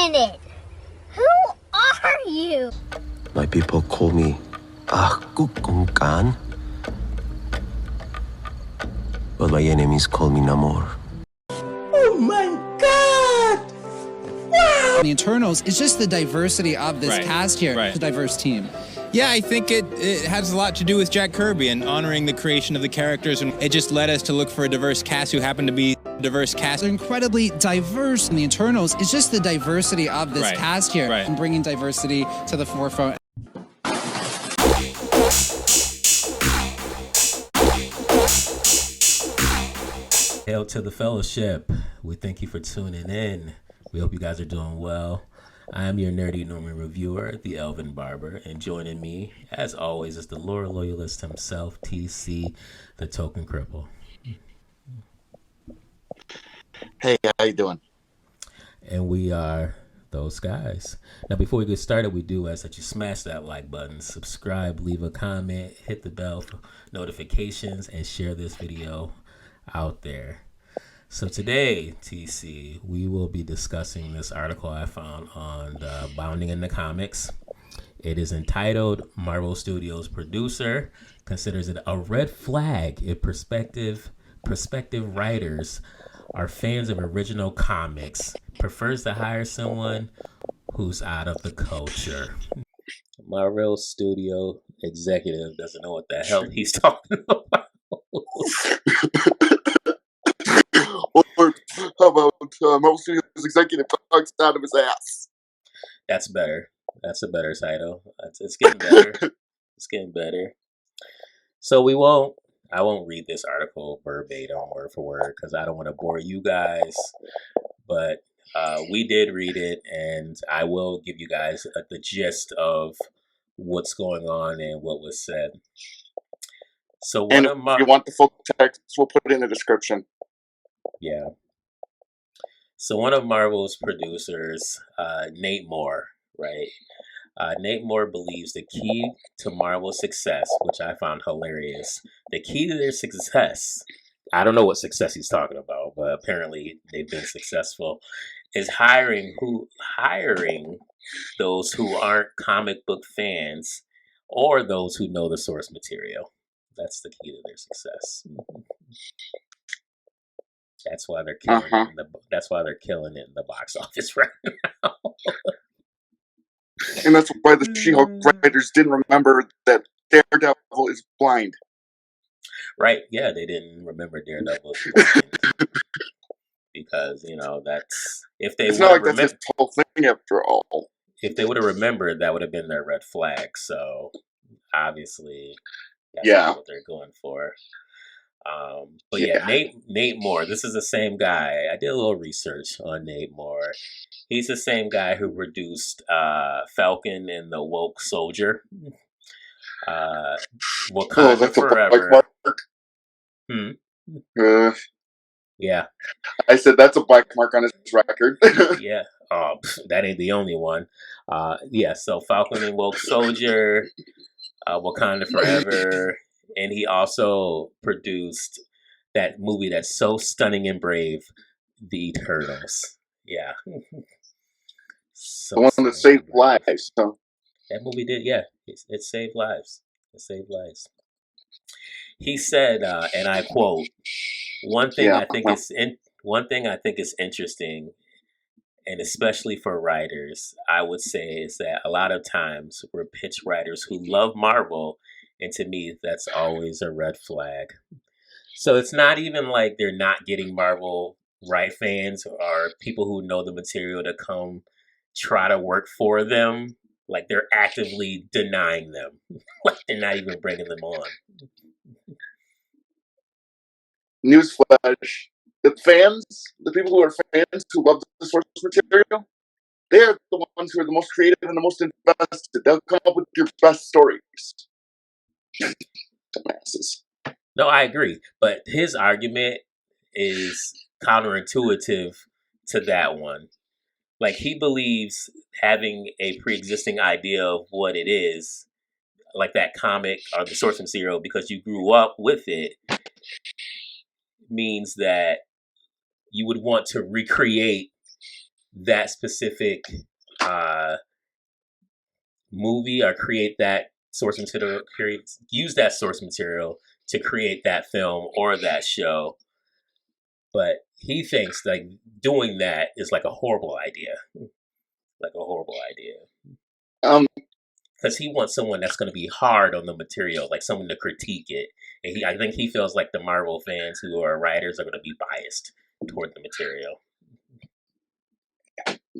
minute. Who are you? My people call me Kukungkan, but my enemies call me Namor. Oh my God! Wow! The Eternals is just the diversity of this cast here. Right. It's a diverse team. Yeah, I think it has a lot to do with Jack Kirby and honoring the creation of the characters, and it just led us to look for a diverse cast who happened to be a diverse cast. They're incredibly diverse, and the Eternals is just the diversity of this cast here and bringing diversity to the forefront. Hail to the fellowship. We thank you for tuning in. We hope you guys are doing well. I am your nerdy Norman reviewer, the Elven Barber, and joining me, as always, is the lore loyalist himself, TC, the token cripple. Hey, how you doing? And we are those guys. Now, before we get started, we do ask that you smash that like button, subscribe, leave a comment, hit the bell for notifications, and share this video out there. So today, TC, we will be discussing this article I found on the Bounding in the Comics. It is entitled Marvel Studios Producer Considers It a Red Flag if prospective writers are fans of original comics, prefers to hire someone who's out of the culture. Marvel Studio executive doesn't know what the hell he's talking about. Or how about Marvel Studios executive talks out of his ass? That's better. That's a better title. It's getting better. It's getting better. So I won't read this article verbatim word for word because I don't want to bore you guys. But we did read it, and I will give you guys the gist of what's going on and what was said. So and if you want the full text, we'll put it in the description. Yeah. So one of Marvel's producers, Nate Moore, right? Nate Moore believes the key to Marvel's success, which I found hilarious, the key to their success, I don't know what success he's talking about, but apparently they've been successful, is hiring those who aren't comic book fans or those who know the source material. That's the key to their success. That's why they're killing it. That's why they're killing it in the box office right now. And that's why the She-Hulk writers didn't remember that Daredevil is blind. Right? Yeah, they didn't remember Daredevil is blind because that's if they. It's not like that's his whole thing after all. If they would have remembered, that would have been their red flag. So obviously, that's not what they're going for. But Nate Moore, this is the same guy. I did a little research on Nate Moore. He's the same guy who produced Falcon and the Woke Soldier. Wakanda Forever. Yeah. I said that's a black mark on his record. Yeah. Oh, that ain't the only one. So Falcon and Woke Soldier, Wakanda Forever. And he also produced that movie that's so stunning and brave, The Eternals. Yeah. The one that saved lives. So. That movie did, yeah. It saved lives. It saved lives. He said, and I quote, one thing I think is interesting, and especially for writers, I would say, is that a lot of times we're pitch writers who love Marvel. And to me, that's always a red flag. So it's not even like they're not getting Marvel fans or people who know the material to come try to work for them. Like they're actively denying them. Like they're not even bringing them on. Newsflash. The people who are fans who love the source material, they're the ones who are the most creative and the most invested. They'll come up with your best stories. Dumbasses. No, I agree. But his argument is counterintuitive to that one. Like he believes having a pre-existing idea of what it is, like that comic or the source material, because you grew up with it, means that you would want to recreate that specific movie or create that source material, use that source material to create that film or that show. But he thinks like doing that is like a horrible idea. Like a horrible idea. Because he wants someone that's going to be hard on the material, like someone to critique it. And I think he feels like the Marvel fans who are writers are going to be biased toward the material.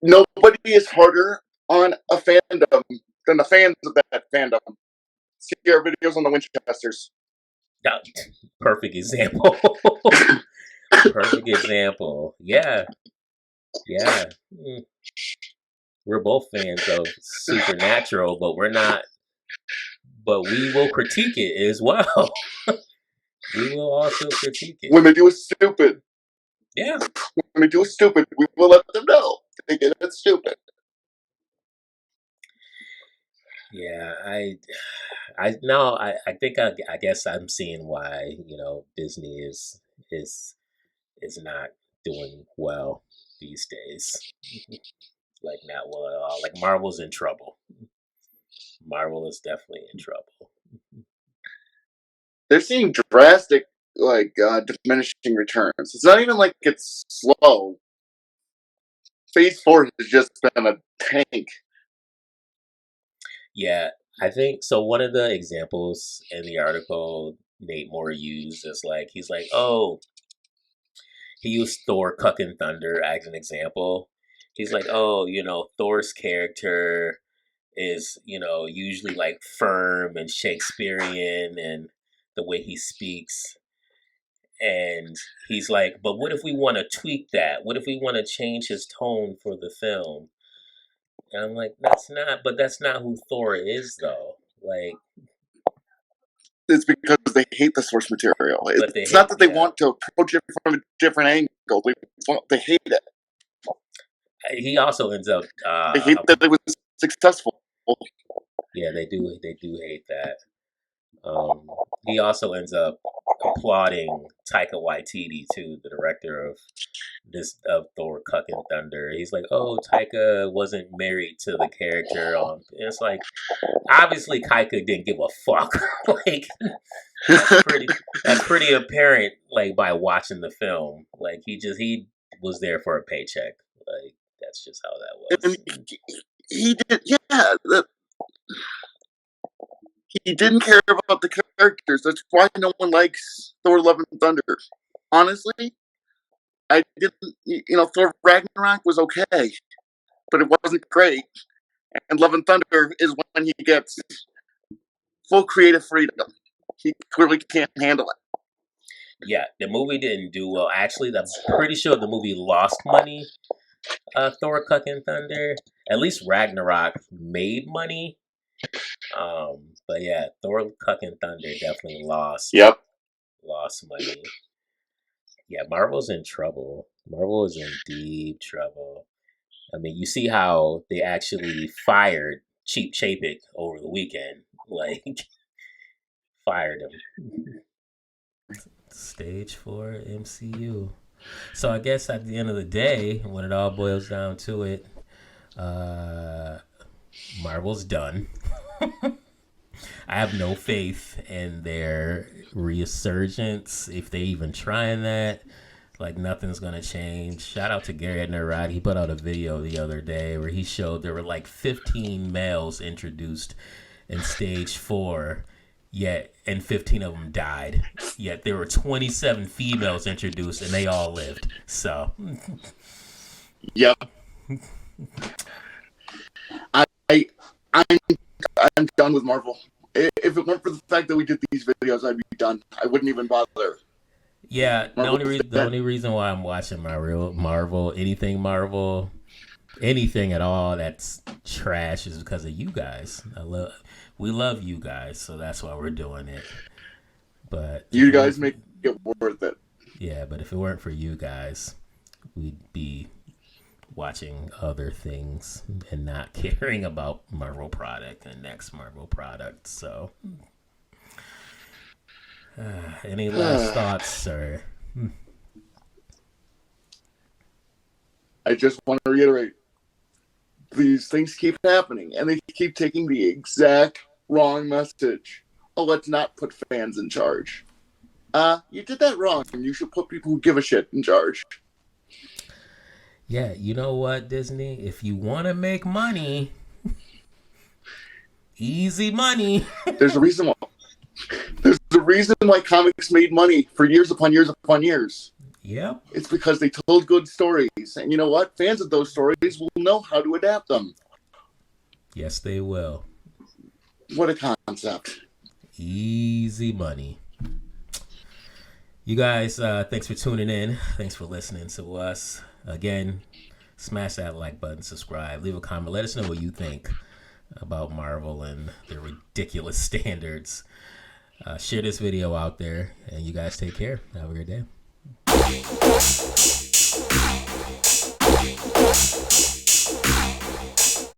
Nobody is harder on a fandom than the fans of that fandom. See our videos on the Winchesters. Perfect example. Perfect example. Yeah. We're both fans of Supernatural, but we're not. But we will critique it as well. We will also critique it. When they do it stupid. Yeah. When they do it stupid, we will let them know. They get it stupid. Yeah, I think I guess I'm seeing why, Disney is not doing well these days. Like not well at all. Like Marvel's in trouble. Marvel is definitely in trouble. They're seeing drastic, diminishing returns. It's not even like it's slow. Phase 4 has just been a tank. Yeah, I think so. One of the examples in the article Nate Moore used is he's like, oh, he used Thor cucking thunder as an example. He's like, oh, Thor's character is, usually like firm and Shakespearean and the way he speaks. And he's like, but what if we want to tweak that? What if we want to change his tone for the film? And I'm like, that's not who Thor is, though. Like, it's because they hate the source material. It's not that they want to approach it from a different angle. They hate it. He also ends up. They hate that it was successful. Yeah, they do. They do hate that. He also ends up applauding Taika Waititi too, the director of Thor: Cucking Thunder. He's like, "Oh, Taika wasn't married to the character." And it's like, obviously, Taika didn't give a fuck. Like, that's pretty apparent. Like by watching the film, like he was there for a paycheck. Like that's just how that was. And he did, yeah. He didn't care about the characters. That's why no one likes Thor: Love and Thunder. Honestly, I didn't. Thor Ragnarok was okay, but it wasn't great. And Love and Thunder is when he gets full creative freedom. He clearly can't handle it. Yeah, the movie didn't do well. Actually, I'm pretty sure the movie lost money. Thor: Cucking Thunder. At least Ragnarok made money. But yeah, Thor: Cucking Thunder definitely lost. Yep. Lost money. Yeah, Marvel's in trouble. Marvel is in deep trouble. I mean, you see how they actually fired Cheap Chapek over the weekend. Like, fired him. Stage 4 MCU. So I guess at the end of the day, when it all boils down to it, Marvel's done. I have no faith in their resurgence, if they even trying that. Like, nothing's gonna change. Shout out to Gary Nerad. He put out a video the other day where he showed there were like 15 males introduced in stage 4, and 15 of them died. Yet there were 27 females introduced and they all lived. So, yep. I'm done with Marvel. If it weren't for the fact that we did these videos, I'd be done. I wouldn't even bother. Yeah, the only reason why I'm watching anything at all that's trash is because of you guys. We love you guys, so that's why we're doing it. But you guys make it worth it. Yeah, but if it weren't for you guys, we'd be watching other things and not caring about Marvel product and next Marvel product. So, any last thoughts, sir? I just want to reiterate, these things keep happening, and they keep taking the exact wrong message. Oh, let's not put fans in charge. You did that wrong, and you should put people who give a shit in charge. Yeah, you know what, Disney? If you want to make money, easy money. There's a reason why. There's a reason why comics made money for years upon years upon years. Yep. It's because they told good stories. And you know what? Fans of those stories will know how to adapt them. Yes, they will. What a concept. Easy money. You guys, thanks for tuning in. Thanks for listening to us. Again, smash that like button, subscribe, leave a comment. Let us know what you think about Marvel and their ridiculous standards. Share this video out there, and you guys take care. Have a great day.